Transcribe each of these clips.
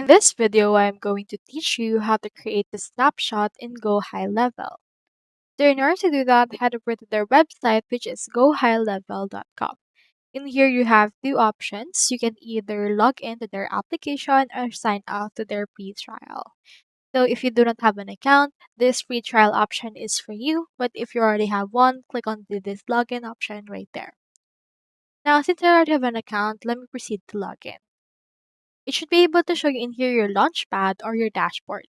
In this video, I'm going to teach you how to create the snapshot in GoHighLevel. So in order to do that, head over to their website, which is GoHighLevel.com. In here, you have two options. You can either log into their application or sign up to their free trial. So if you do not have an account, this free trial option is for you. But if you already have one, click on this login option right there. Now, since I already have an account, let me proceed to log in. It should be able to show you in here your launchpad or your dashboard.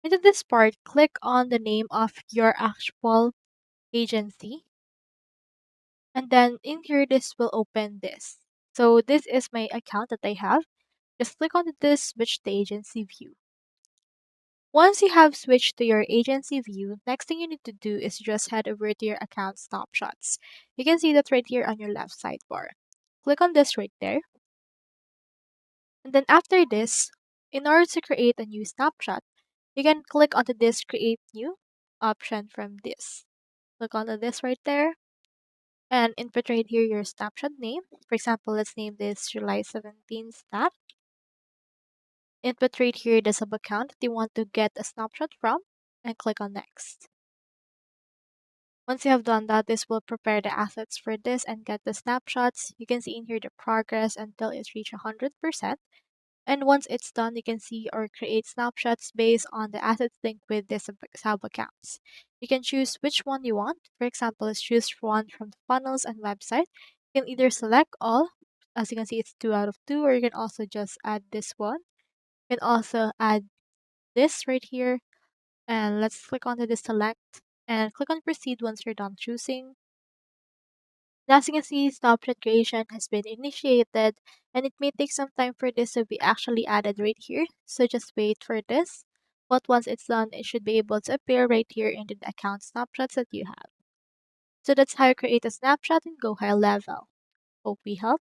Into this part, click on the name of your actual agency. And then in here, this will open this. So this is my account that I have. Just click on this switch to agency view. Once you have switched to your agency view, next thing you need to do is just head over to your account snapshots. You can see that right here on your left sidebar. Click on this right there. And then after this, in order to create a new snapshot, you can click onto this create new option from this. Click onto this right there and input right here your snapshot name. For example, let's name this July 17 snap. Input right here the sub account that you want to get a snapshot from and click on next. Once you have done that, this will prepare the assets for this and get the snapshots. You can see in here the progress until it's reached 100%. And once it's done, you can see or create snapshots based on the assets linked with this sub accounts. You can choose which one you want. For example, let's choose one from the funnels and website. You can either select all, as you can see it's 2 out of 2, or you can also just add this one. You can also add this right here. And let's click onto the select and click on proceed once you're done choosing. As you can see, snapshot creation has been initiated and it may take some time for this to be actually added right here. So just wait for this. But once it's done, it should be able to appear right here in the account snapshots that you have. So that's how you create a snapshot in GoHighLevel. Hope we helped.